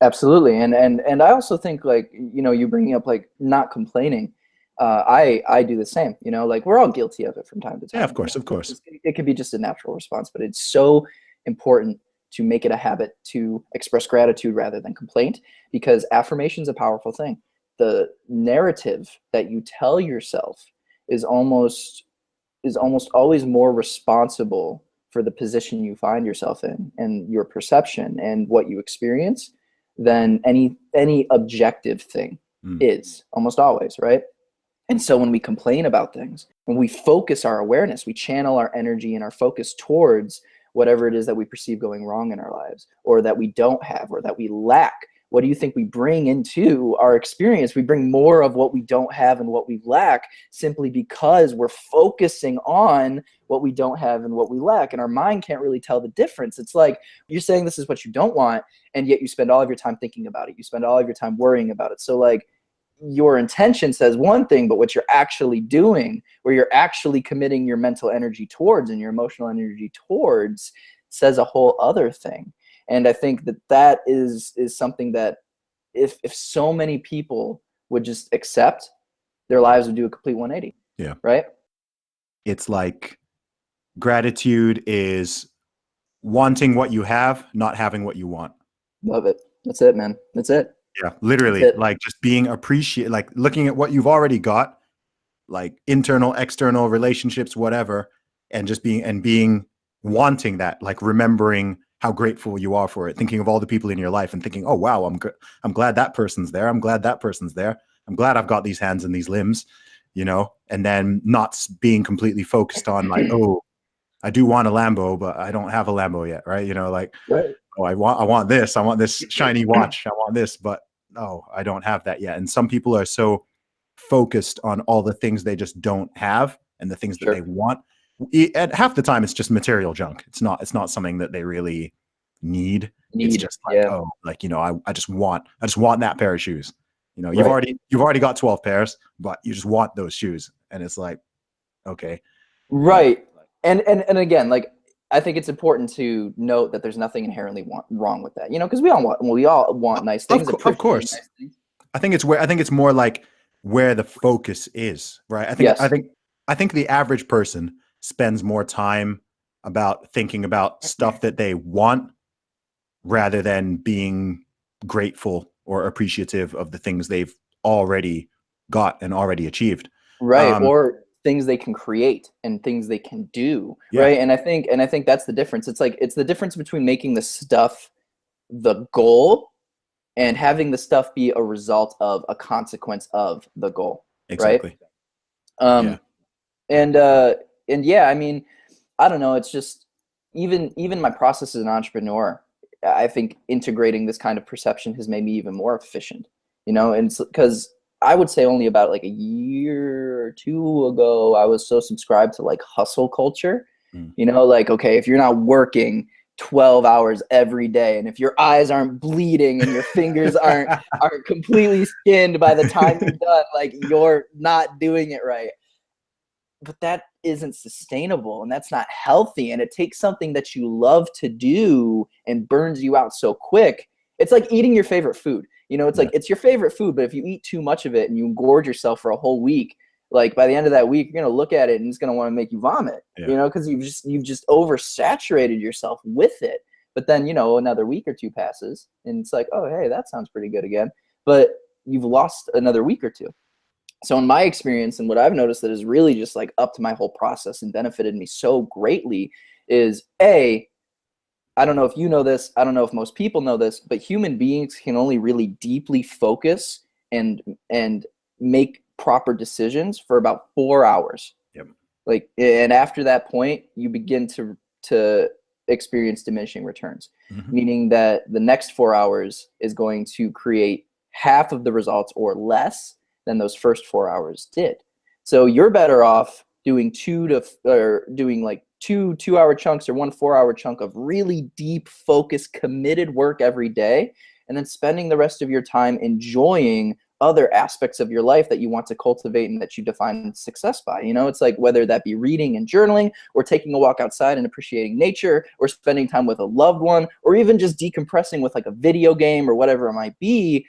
Absolutely. And I also think, like, you bringing up like not complaining. I do the same, like we're all guilty of it from time to Yeah, of time. course, of course. It could be just a natural response, but it's so important to make it a habit to express gratitude rather than complaint, because affirmation is a powerful thing. The narrative that you tell yourself is almost always more responsible for the position you find yourself in and your perception and what you experience than any objective thing Mm. is, almost always, right? And so when we complain about things, when we focus our awareness, we channel our energy and our focus towards whatever it is that we perceive going wrong in our lives, or that we don't have, or that we lack. What do you think we bring into our experience? We bring more of what we don't have and what we lack, simply because we're focusing on what we don't have and what we lack. And our mind can't really tell the difference. It's like you're saying this is what you don't want, and yet you spend all of your time thinking about it. You spend all of your time worrying about it. So like, your intention says one thing, but what you're actually doing, where you're actually committing your mental energy towards and your emotional energy towards, says a whole other thing. And I think that is something that if so many people would just accept, their lives would do a complete 180. Yeah. Right? It's like gratitude is wanting what you have, not having what you want. Love it. That's it, man. That's it. Yeah, That's literally, it. like just being like looking at what you've already got, like internal, external relationships, whatever, and just being wanting that, like remembering how grateful you are for it, thinking of all the people in your life and thinking, oh wow, I'm glad that person's there. I'm glad that person's there. I'm glad I've got these hands and these limbs, and then not being completely focused on like, oh, I do want a Lambo, but I don't have a Lambo yet, right? Like, Right. oh, I want this shiny watch. I want this, but no, I don't have that yet. And some people are so focused on all the things they just don't have and the things that they Sure. want. At half the time, it's just material junk. It's not something that they really need. It's just like, Yeah. oh, like, I just want that pair of shoes. You've Right. already got 12 pairs, but you just want those shoes. And it's like, okay. But Right. And again, like, I think it's important to note that there's nothing inherently wrong with that, because we all want nice things, of appreciate course, nice things. I think it's more like where the focus is, right? Yes. I think the average person spends more time about thinking about stuff that they want rather than being grateful or appreciative of the things they've already got and already achieved. Right. Or things they can create and things they can do. Yeah, Right. And I think that's the difference. It's like, it's the difference between making the stuff the goal and having the stuff be a result of a consequence of the goal. Right. exactly. Yeah. Um, and yeah, I mean, I don't know. It's just, even my process as an entrepreneur, I think integrating this kind of perception has made me even more efficient. And because I would say only about like a year or two ago, I was so subscribed to like hustle culture. Mm. Like, okay, if you're not working 12 hours every day, and if your eyes aren't bleeding and your fingers aren't completely skinned by the time you're done, like, you're not doing it right. But that isn't sustainable, and that's not healthy, and it takes something that you love to do and burns you out so quick. It's like eating your favorite food. It's Yeah. like, it's your favorite food, but if you eat too much of it and you gorge yourself for a whole week, like, by the end of that week, you're going to look at it and it's going to want to make you vomit. Yeah. Because you've just oversaturated yourself with it. But then, another week or two passes and it's like, oh, hey, that sounds pretty good again. But you've lost another week or two. So in my experience, and what I've noticed that has really just like upped my whole process and benefited me so greatly is, I don't know if you know this, I don't know if most people know this, but human beings can only really deeply focus and make proper decisions for about 4 hours. Yep. Like, and after that point, you begin to experience diminishing returns, Mhm. meaning that the next 4 hours is going to create half of the results or less than those first 4 hours did. So you're better off doing like two 2-hour chunks or 1 4-hour chunk of really deep, focused, committed work every day, and then spending the rest of your time enjoying other aspects of your life that you want to cultivate and that you define success by. You know, it's like whether that be reading and journaling, or taking a walk outside and appreciating nature, or spending time with a loved one, or even just decompressing with like a video game or whatever it might be.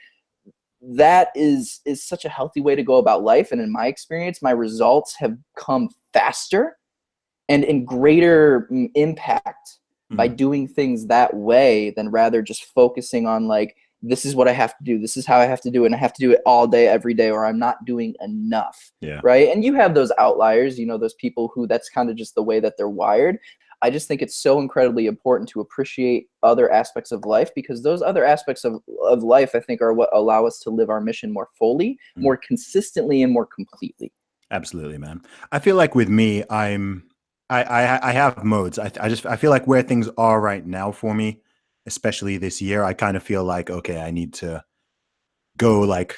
That is such a healthy way to go about life. And in my experience, my results have come faster and in greater impact by doing things that way than rather just focusing on like, this is what I have to do, this is how I have to do it, and I have to do it all day, every day, or I'm not doing enough. Yeah. Right. And you have those outliers, you know, those people who that's kind of just the way that they're wired. I just think it's so incredibly important to appreciate other aspects of life, because those other aspects of life, I think, are what allow us to live our mission more fully, more consistently, and more completely. Absolutely, man. I feel like with me, I have modes. I feel like where things are right now for me, especially this year, I kind of feel like, okay, I need to go like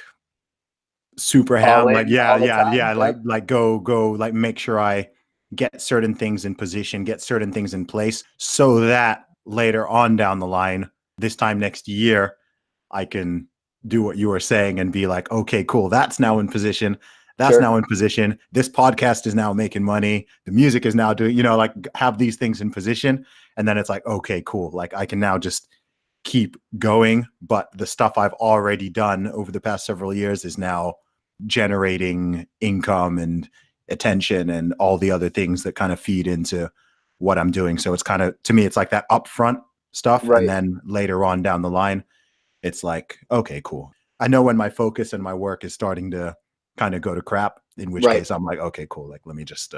super All ham, like in, all the time. yeah, Yep. like go like make sure I get certain things in position, get certain things in place, so that later on down the line, this time next year, I can do what you were saying and be like, okay, cool, that's now in position. That's Sure. now in position. This podcast is now making money. The music is now doing, you know, like have these things in position. And then it's like, okay, cool. Like I can now just keep going. But the stuff I've already done over the past several years is now generating income and attention and all the other things that kind of feed into what I'm doing. So it's kind of, to me, it's like that upfront stuff. And Right. then later on down the line, it's like, okay, cool. I know when my focus and my work is starting to kind of go to crap, in which Right. case I'm like, okay, cool. Like, let me just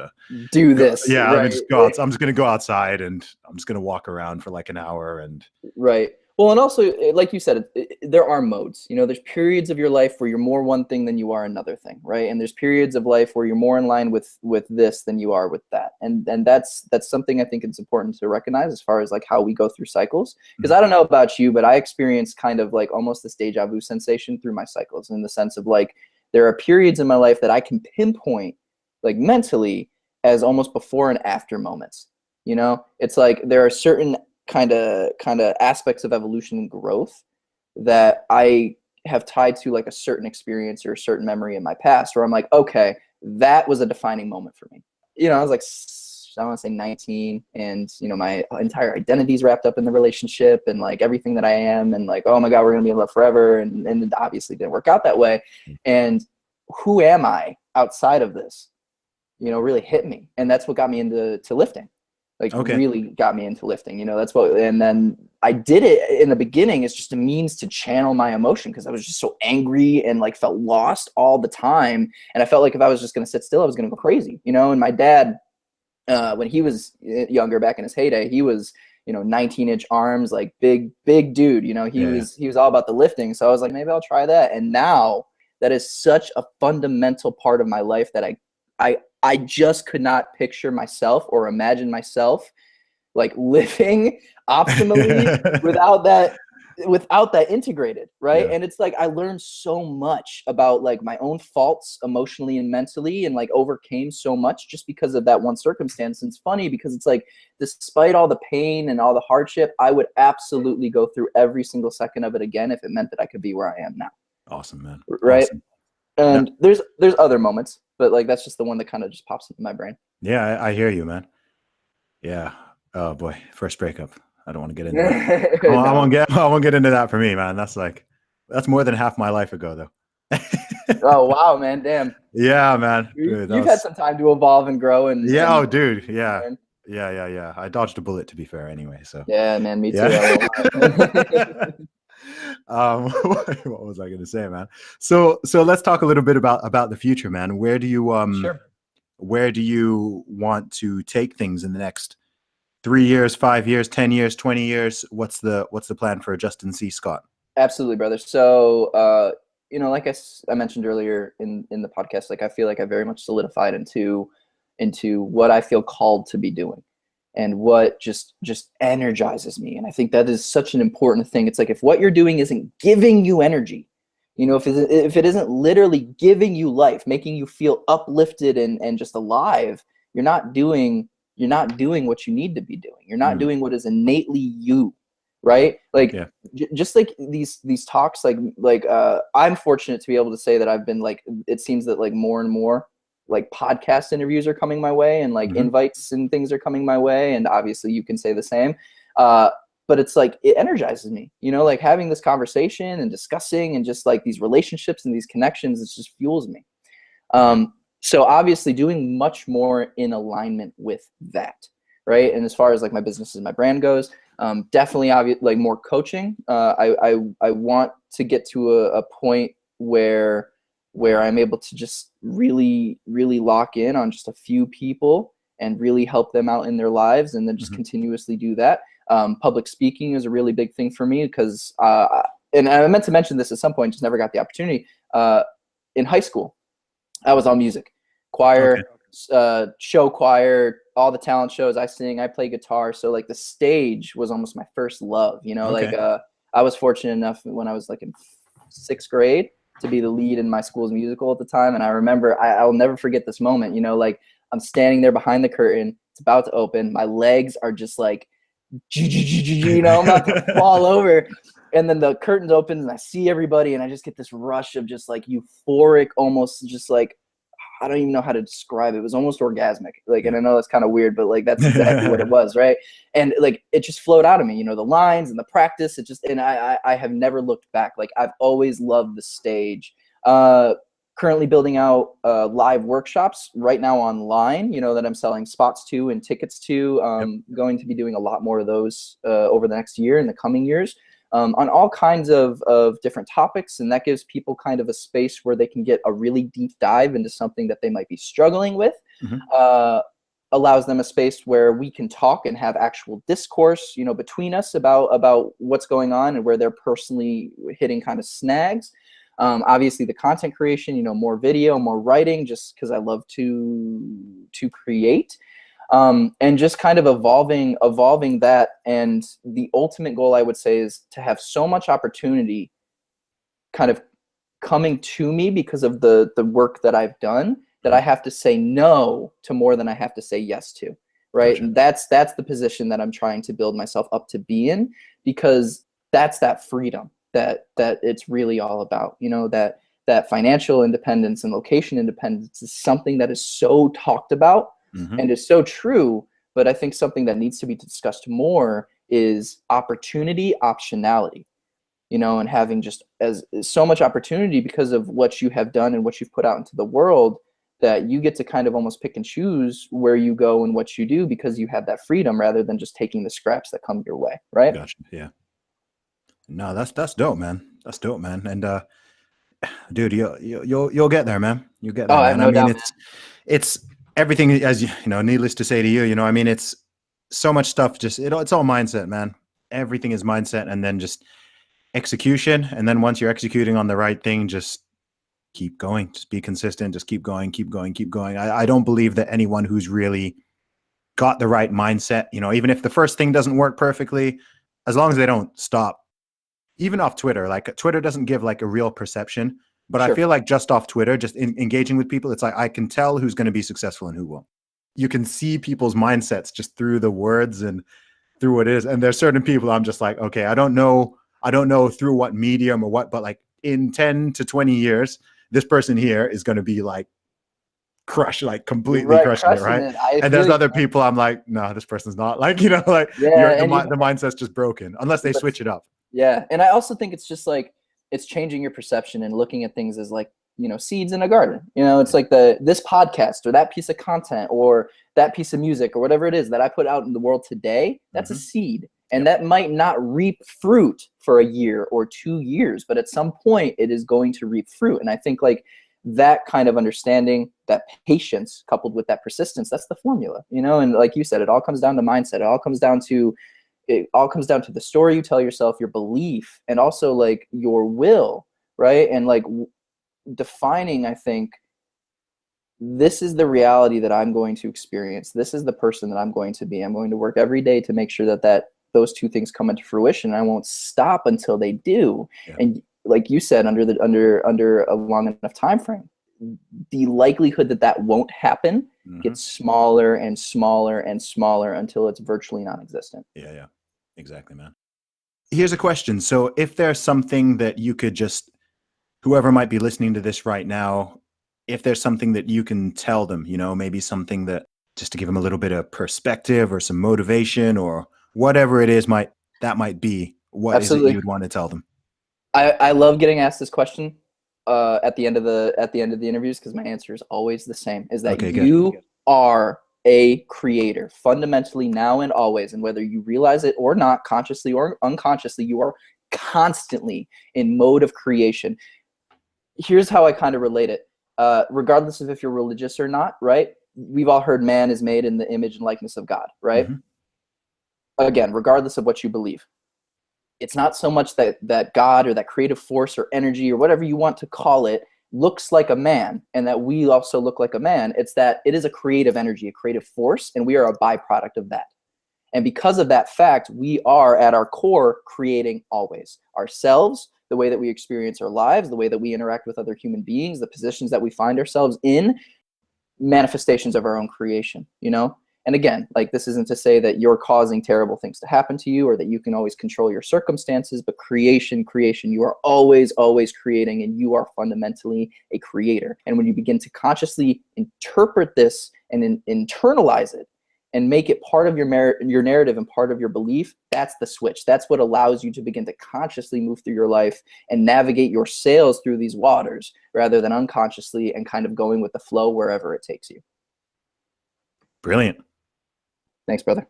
Do go, this. yeah, let me Right. just go out. I'm just going to go outside and I'm just going to walk around for like an hour. And Right. Well, and also, like you said, there are modes. You know, there's periods of your life where you're more one thing than you are another thing, right? And there's periods of life where you're more in line with this than you are with that. And that's something I think it's important to recognize as far as like how we go through cycles. Because I don't know about you, but I experience kind of like almost this deja vu sensation through my cycles, in the sense of like there are periods in my life that I can pinpoint like mentally as almost before and after moments. You know, it's like there are certain kind of aspects of evolution and growth that I have tied to like a certain experience or a certain memory in my past, where I'm like, okay, that was a defining moment for me. You know, I was like, I want to say 19, and you know, my entire identity is wrapped up in the relationship and like everything that I am, and like, oh my God, we're gonna be in love forever, and it obviously didn't work out that way. And who am I outside of this? You know, really hit me, and that's what got me into lifting. Like okay. really got me into lifting, you know, that's what, and then I did it in the beginning. It's just a means to channel my emotion, because I was just so angry and like felt lost all the time. And I felt like if I was just going to sit still, I was going to go crazy, you know. And my dad, when he was younger, back in his heyday, he was, you know, 19-inch arms, like big dude, you know. He was all about the lifting. So I was like, maybe I'll try that. And now that is such a fundamental part of my life that I just could not picture myself or imagine myself like living optimally without that integrated, right? Yeah. And it's like I learned so much about like my own faults emotionally and mentally, and like overcame so much just because of that one circumstance. And it's funny because it's like, despite all the pain and all the hardship, I would absolutely go through every single second of it again if it meant that I could be where I am now. Awesome, man. Right. Awesome. And there's other moments, but like that's just the one that kind of just pops into my brain. Yeah, I hear you, man. Yeah. Oh boy, first breakup. I don't want to get into that. I won't get into that for me, man. That's more than half my life ago, though. Oh wow, man, damn. Yeah, man. Dude, You've had some time to evolve and grow, and yeah. and Oh, dude. Yeah. learn. Yeah. I dodged a bullet, to be fair, anyway. So Yeah, man, me too. yeah. I What was I going to say, man? So let's talk a little bit about the future, man. Where do you Sure. where do you want to take things in the next 3 years, 5 years, 10 years, 20 years? What's the plan for Justin C. Scott? Absolutely, brother. So, you know, like I mentioned earlier in the podcast, like I feel like I very much solidified into what I feel called to be doing, and what just energizes me. And I think that is such an important thing. It's like, if what you're doing isn't giving you energy, you know, if it isn't literally giving you life, making you feel uplifted and just alive, you're not doing what you need to be doing. You're not doing what is innately you. right? Like Yeah. just like these talks, I'm fortunate to be able to say that I've been like, it seems that like more and more like podcast interviews are coming my way, and like Hmm. invites and things are coming my way, and obviously you can say the same. uh but it's like it energizes me, like having this conversation and discussing and just like these relationships and these connections, it just fuels me. Yeah. So obviously doing much more in alignment with that, right? And as far as like my business and my brand goes, definitely like more coaching. I want to get to a point where I'm able to just really, really lock in on just a few people and really help them out in their lives, and then just Hmm. continuously do that. Public speaking is a really big thing for me because, and I meant to mention this at some point, just never got the opportunity. In high school, I was on music, Okay. choir, show choir, all the talent shows. I sing, I play guitar. So like the stage was almost my first love. Okay. I was fortunate enough when I was like in 6th grade to be the lead in my school's musical at the time. And I remember, I'll never forget this moment. Like I'm standing there behind the curtain. It's about to open. My legs are just like, I'm about to fall over. And then the curtains open and I see everybody, and I just get this rush of just like euphoric, almost just like, I don't even know how to describe it. It was almost orgasmic. Like, and Yeah. I know that's kind of weird, but like that's exactly what it was, right? And like it just flowed out of me, the lines and the practice. It just, and I have never looked back. Like I've always loved the stage. Currently building out live workshops right now online, that I'm selling spots to and tickets to. Yep. Going to be doing a lot more of those over the next year, in the coming years. On all kinds of different topics. And that gives people kind of a space where they can get a really deep dive into something that they might be struggling with. Hmm. Allows them a space where we can talk and have actual discourse, between us about what's going on and where they're personally hitting kind of snags. Obviously the content creation, more video, more writing, just because I love to create. And just kind of evolving that. And the ultimate goal, I would say, is to have so much opportunity kind of coming to me because of the work that I've done, that I have to say no to more than I have to say yes to, right? Gotcha. And that's the position that I'm trying to build myself up to be in, because that's that freedom that it's really all about. That financial independence and location independence is something that is so talked about Hmm. and is so true, but I think something that needs to be discussed more is opportunity, optionality. And having just as so much opportunity because of what you have done and what you've put out into the world, that you get to kind of almost pick and choose where you go and what you do, because you have that freedom rather than just taking the scraps that come your way, right? Gotcha. Yeah. No, that's dope, man. That's dope, man. And dude, you'll get there, man. You'll get Oh, there, I have man. I no mean, doubt, it's everything, as needless to say to you, I mean, it's so much stuff. Just it's all mindset, man. Everything is mindset, and then just execution. And then once you're executing on the right thing, just keep going. Just be consistent. Just keep going. Keep going. Keep going. I don't believe that anyone who's really got the right mindset, even if the first thing doesn't work perfectly, as long as they don't stop, even off Twitter, like Twitter doesn't give like a real perception, but I Sure. feel like just off Twitter, just engaging with people, it's like I can tell who's going to be successful and who won't. You can see people's mindsets just through the words and through what it is. And there's certain people I'm just like, okay, I don't know through what medium or what, but like in 10 to 20 years, this person here is going to be like like completely Right, crushing it, crushing right? it. I And feel there's you, other man. people I'm like, no, this person's not, like, like Yeah, and the mindset's just broken unless they but switch it up. yeah, and I also think it's just like it's changing your perception and looking at things as like, seeds in a garden. It's like this podcast or that piece of content or that piece of music or whatever it is that I put out in the world today, that's a Hmm. seed. And Yep. that might not reap fruit for a year or 2 years, but at some point it is going to reap fruit. And I think like that kind of understanding, that patience coupled with that persistence, that's the formula. And like you said, it all comes down to mindset. It all comes down to the story you tell yourself, your belief, and also like your will, right? And like defining, I think, this is the reality that I'm going to experience. This is the person that I'm going to be. I'm going to work every day to make sure that those two things come into fruition. I won't stop until they do. Yeah. And like you said, under a long enough time frame, the likelihood that won't happen Hmm. gets smaller and smaller and smaller until it's virtually non-existent. Yeah. Yeah. Exactly, man. Here's a question. So if there's something that you could just, whoever might be listening to this right now, if there's something that you can tell them, maybe something that just to give them a little bit of perspective or some motivation or whatever it is that might be, what is it Absolutely. you would want to tell them? I love getting asked this question at the end of the interviews, because my answer is always the same: is that Okay, good. you are a creator fundamentally, now and always, and whether you realize it or not, consciously or unconsciously, you are constantly in mode of creation. Here's how I kind of relate it. Regardless of if you're religious or not, right? We've all heard man is made in the image and likeness of God, right? Mm-hmm. Again, regardless of what you believe, it's not so much that God or that creative force or energy or whatever you want to call it looks like a man and that we also look like a man. It's that it is a creative energy, a creative force, and we are a byproduct of that. And because of that fact, we are at our core creating always ourselves, the way that we experience our lives, the way that we interact with other human beings, the positions that we find ourselves in, manifestations of our own creation, And again, like, this isn't to say that you're causing terrible things to happen to you or that you can always control your circumstances, but creation, you are always, always creating, and you are fundamentally a creator. And when you begin to consciously interpret this and internalize it and make it part of your narrative and part of your belief, that's the switch. That's what allows you to begin to consciously move through your life and navigate your sails through these waters rather than unconsciously and kind of going with the flow wherever it takes you. Brilliant. Thanks, brother.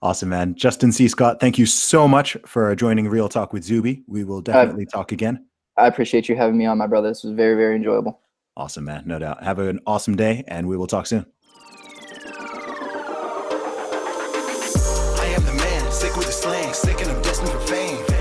Awesome, man. Justin C. Scott, thank you so much for joining Real Talk with Zuby. We will definitely talk again. I appreciate you having me on, my brother. This was very, very enjoyable. Awesome, man. No doubt. Have an awesome day, and we will talk soon. I am the man, sick with the slang, sick and I'm destined for fame.